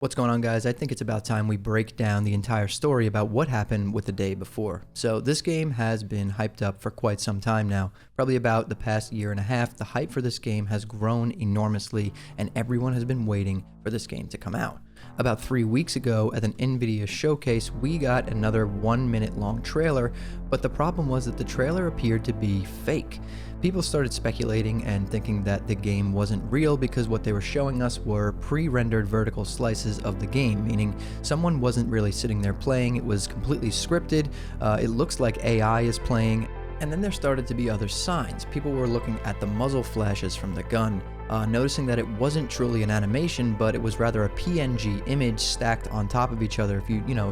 What's going on, guys? I think it's about time we break down the entire story about what happened with the day before. So this game has been hyped up for quite some time now, probably about the past year and a half. The hype for this game has grown enormously and everyone has been waiting for this game to come out. About 3 weeks ago at an NVIDIA showcase, we got another 1 minute long trailer, but the problem was that the trailer appeared to be fake. People started speculating and thinking that the game wasn't real because what they were showing us were pre-rendered vertical slices of the game, meaning someone wasn't really sitting there playing, it was completely scripted, it looks like AI is playing. And then there started to be other signs. People were looking at the muzzle flashes from the gun, noticing that it wasn't truly an animation, but it was rather a PNG image stacked on top of each other. If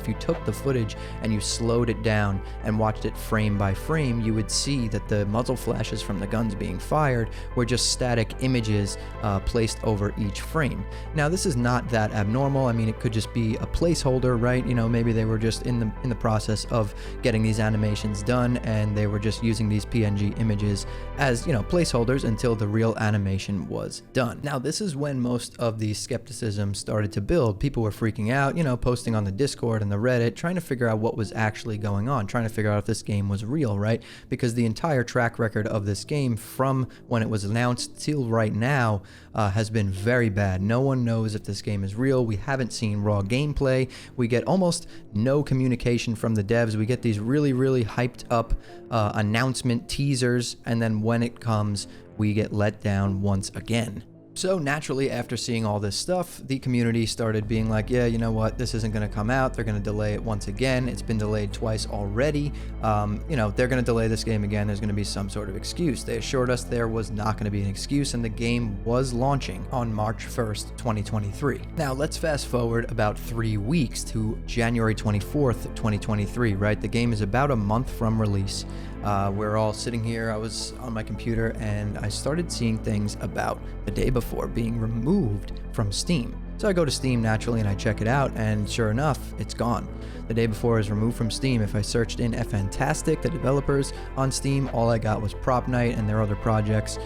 you took the footage and you slowed it down and watched it frame by frame, you would see that the muzzle flashes from the guns being fired were just static images placed over each frame. Now, this is not that abnormal. I mean, it could just be a placeholder, right? Maybe they were just in the process of getting these animations done, and they were just using these PNG images as, placeholders until the real animation was done. Now, this is when most of the skepticism started to build. People were freaking out, posting on the Discord and the Reddit, trying to figure out what was actually going on, trying to figure out if this game was real, right? Because the entire track record of this game from when it was announced till right now has been very bad. No one knows if this game is real. We haven't seen raw gameplay. We get almost no communication from the devs. We get these really, really hyped up announcement teasers, and then when it comes, we get let down once again. So naturally, after seeing all this stuff, the community started being like, yeah, you know what, this isn't going to come out. They're going to delay it once again. It's been delayed twice already. They're going to delay this game again. There's going to be some sort of excuse. They assured us there was not going to be an excuse, and the game was launching on March 1st, 2023. Now, let's fast forward about 3 weeks to January 24th, 2023, right? The game is about a month from release. We're all sitting here. I was on my computer and I started seeing things about the day before being removed from Steam. So I go to Steam naturally and I check it out, and sure enough, it's gone. The day before is removed from Steam. If I searched in Fantastic, the developers on Steam, all I got was Prop Night and their other projects.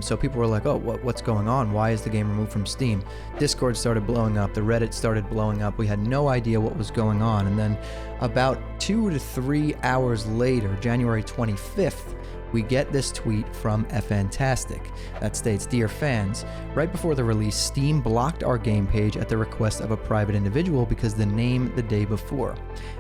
So people were like, oh, what's going on? Why is the game removed from Steam? Discord started blowing up. The Reddit started blowing up. We had no idea what was going on. And then about 2 to 3 hours later, January 25th, we get this tweet from Fantastic that states, "Dear fans, right before the release, Steam blocked our game page at the request of a private individual because the name the day before.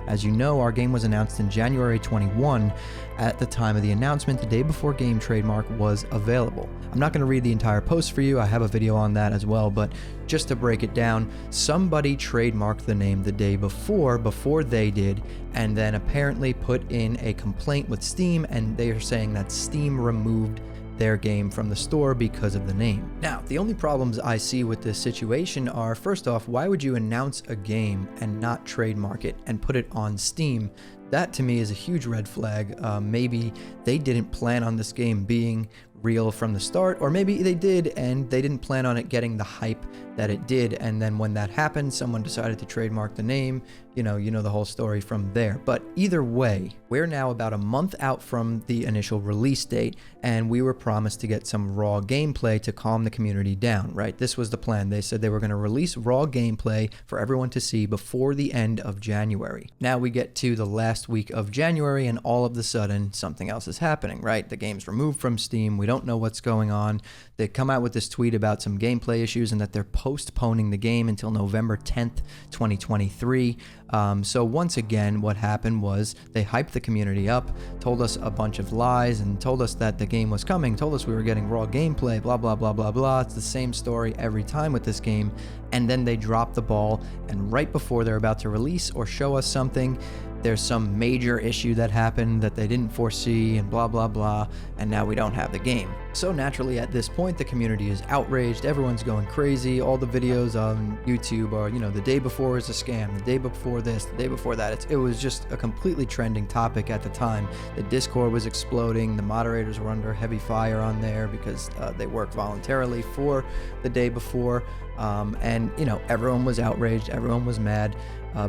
As you know, our game was announced in January 21. At the time of the announcement, the day before game trademark was available." I'm not going to read the entire post for you. I have a video on that as well, but just to break it down, somebody trademarked the name the day before they did, and then apparently put in a complaint with Steam, and they are saying that Steam removed their game from the store because of the name. Now, the only problems I see with this situation are, first off, why would you announce a game and not trademark it and put it on Steam? That to me is a huge red flag. Maybe they didn't plan on this game being real from the start, or maybe they did and they didn't plan on it getting the hype that it did, and then when that happened, someone decided to trademark the name. You know the whole story from there. But either way, we're now about a month out from the initial release date, and we were promised to get some raw gameplay to calm the community down, right? This was the plan. They said they were going to release raw gameplay for everyone to see before the end of January. Now we get to the last week of January, and all of a sudden, something else is happening, right? The game's removed from Steam. We don't know what's going on. They come out with this tweet about some gameplay issues and that they're postponing the game until November 10th, 2023. So once again, what happened was they hyped the community up, told us a bunch of lies, and told us that the game was coming, told us we were getting raw gameplay, blah, blah, blah, blah, blah. It's the same story every time with this game. And then they drop the ball, and right before they're about to release or show us something, there's some major issue that happened that they didn't foresee, and blah, blah, blah, and now we don't have the game. So naturally, at this point, the community is outraged. Everyone's going crazy. All the videos on YouTube are, the day before is a scam, the day before this, the day before that. It was just a completely trending topic at the time. The Discord was exploding. The moderators were under heavy fire on there because they worked voluntarily for the day before. And everyone was outraged. Everyone was mad.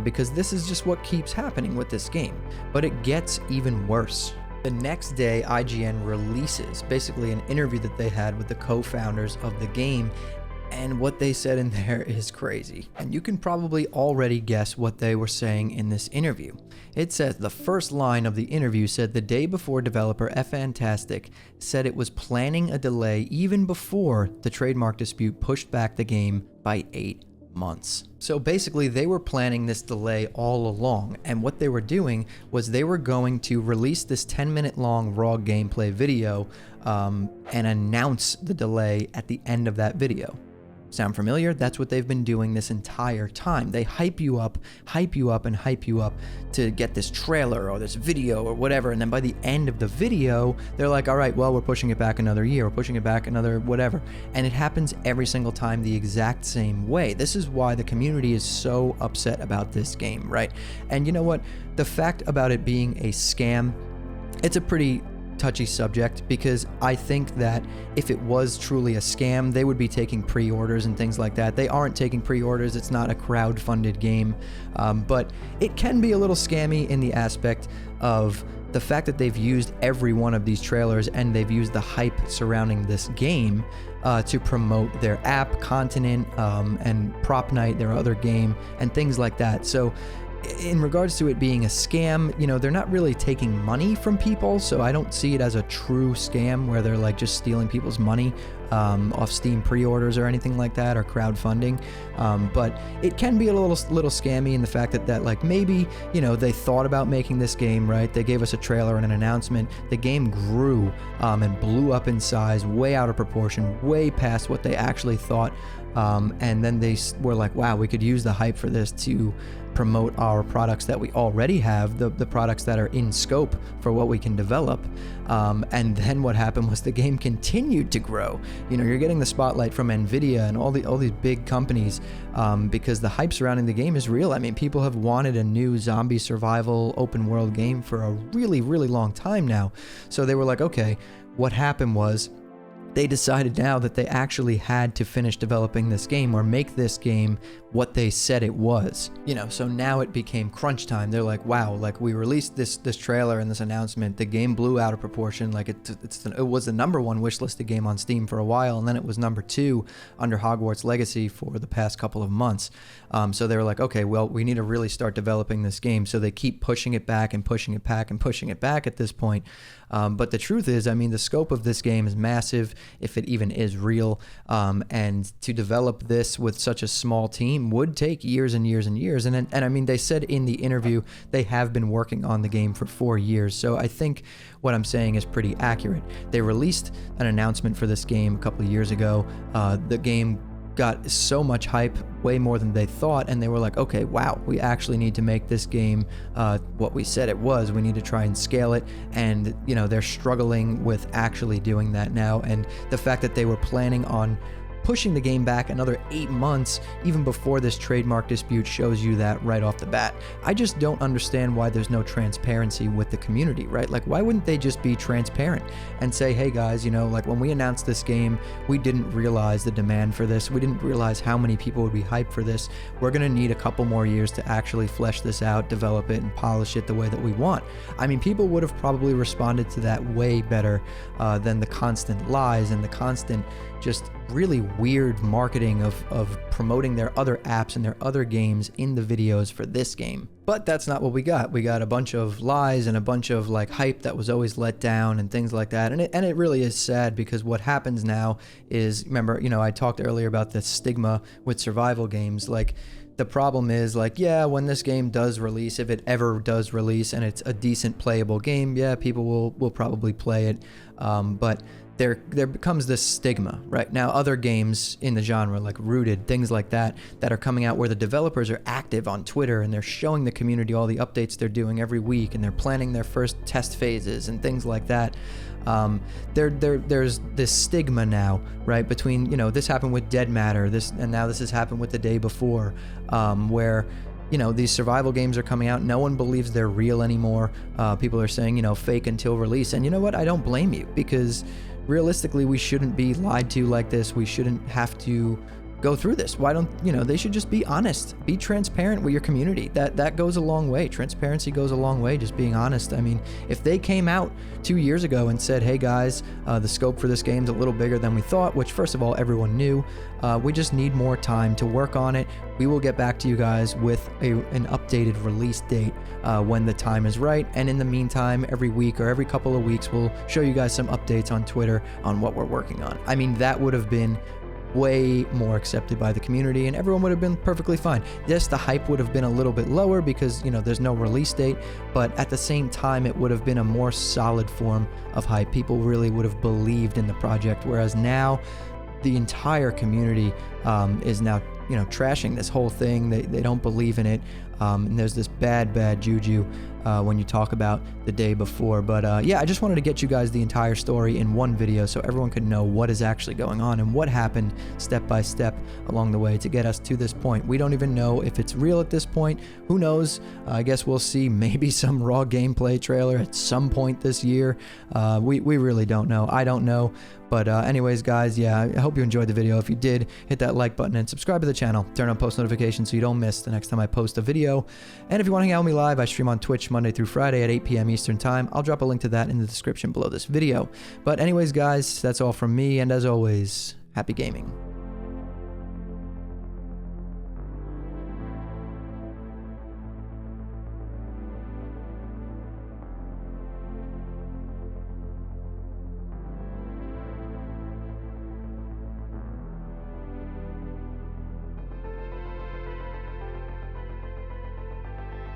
Because this is just what keeps happening with this game. But it gets even worse. The next day, IGN releases basically an interview that they had with the co-founders of the game, And what they said in there is crazy. And you can probably already guess what they were saying in this interview. It says the first line of the interview said the day before developer Fantastic said it was planning a delay even before the trademark dispute pushed back the game by 8 months. So basically they were planning this delay all along, and what they were doing was they were going to release this 10-minute long raw gameplay video and announce the delay at the end of that video. Sound familiar? That's what they've been doing this entire time. They hype you up, and hype you up to get this trailer or this video or whatever, and then by the end of the video, they're like, all right, well, we're pushing it back another year, we're pushing it back another whatever. And it happens every single time the exact same way. This is why the community is so upset about this game, right? And you know what? The fact about it being a scam, it's a pretty touchy subject, because I think that if it was truly a scam, they would be taking pre-orders and things like that. They aren't taking pre-orders. It's not a crowd-funded game, but it can be a little scammy in the aspect of the fact that they've used every one of these trailers and they've used the hype surrounding this game to promote their app, Continent, and Prop Night, their other game, and things like that. So in regards to it being a scam, you know, they're not really taking money from people, so I don't see it as a true scam where they're like just stealing people's money off Steam pre-orders or anything like that, or crowdfunding. But it can be a little scammy in the fact that like maybe, you know, they thought about making this game, right? They gave us a trailer and an announcement. The game grew and blew up in size, way out of proportion, way past what they actually thought. And then they were like, wow, we could use the hype for this to promote our products that we already have, the products that are in scope for what we can develop. And then what happened was the game continued to grow. You know, you're getting the spotlight from Nvidia and all these big companies because the hype surrounding the game is real. I mean, people have wanted a new zombie survival open world game for a really, really long time now. So they were like, okay, what happened was they decided now that they actually had to finish developing this game or make this game what they said it was. You know, so now it became crunch time. They're like, wow, like we released this trailer and this announcement. The game blew out of proportion. Like it was the #1 wishlisted game on Steam for a while, and then it was #2 under Hogwarts Legacy for the past couple of months. So they were like, okay, well, we need to really start developing this game. So they keep pushing it back and pushing it back and pushing it back at this point. But the truth is, I mean, the scope of this game is massive, if it even is real. And to develop this with such a small team would take years and years and years. And I mean, they said in the interview they have been working on the game for 4 years. So I think what I'm saying is pretty accurate. They released an announcement for this game a couple of years ago. The game got so much hype, way more than they thought, and they were like, okay, wow, we actually need to make this game what we said it was. We need to try and scale it, and you know, they're struggling with actually doing that now. And the fact that they were planning on pushing the game back another 8 months even before this trademark dispute shows you that right off the bat. I just don't understand why there's no transparency with the community, right? Like, why wouldn't they just be transparent and say, hey guys, you know, like when we announced this game, we didn't realize the demand for this. We didn't realize how many people would be hyped for this. We're gonna need a couple more years to actually flesh this out, develop it, and polish it the way that we want. I mean, people would have probably responded to that way better than the constant lies and the constant just really weird marketing of promoting their other apps and their other games in the videos for this game. But that's not what we got. We got a bunch of lies and a bunch of like hype that was always let down and things like that. And it really is sad, because what happens now is, remember, you know, I talked earlier about the stigma with survival games. Like, the problem is, like, yeah, when this game does release, if it ever does release and it's a decent playable game, yeah, people will probably play it. But there becomes this stigma, right? Now, other games in the genre, like Rooted, things like that are coming out where the developers are active on Twitter and they're showing the community all the updates they're doing every week, and they're planning their first test phases and things like that. There's this stigma now, right, between, you know, this happened with Dead Matter, and now this has happened with The Day Before, where, you know, these survival games are coming out. No one believes they're real anymore. People are saying, you know, fake until release. And you know what? I don't blame you, because realistically, we shouldn't be lied to like this. We shouldn't have to go through this? Why don't, they should just be honest, be transparent with your community. That goes a long way. Transparency goes a long way, just being honest. I mean, if they came out 2 years ago and said, hey guys, the scope for this game's a little bigger than we thought, which first of all, everyone knew, we just need more time to work on it. We will get back to you guys with an updated release date when the time is right. And in the meantime, every week or every couple of weeks, we'll show you guys some updates on Twitter on what we're working on. I mean, that would have been way more accepted by the community and everyone would have been perfectly fine. Yes, the hype would have been a little bit lower because, there's no release date, but at the same time, it would have been a more solid form of hype. People really would have believed in the project, whereas now the entire community is now, trashing this whole thing. They don't believe in it. And there's this bad juju when you talk about the day before. But yeah, I just wanted to get you guys the entire story in one video so everyone could know what is actually going on and what happened step by step along the way to get us to this point. We don't even know if it's real at this point. Who knows? I guess we'll see maybe some raw gameplay trailer at some point this year. We really don't know. I don't know. But anyways, guys, yeah, I hope you enjoyed the video. If you did, hit that like button and subscribe to the channel. Turn on post notifications so you don't miss the next time I post a video. And if you want to hang out with me live, I stream on Twitch Monday through Friday at 8 p.m. Eastern Time. I'll drop a link to that in the description below this video. But anyways, guys, that's all from me. And as always, happy gaming.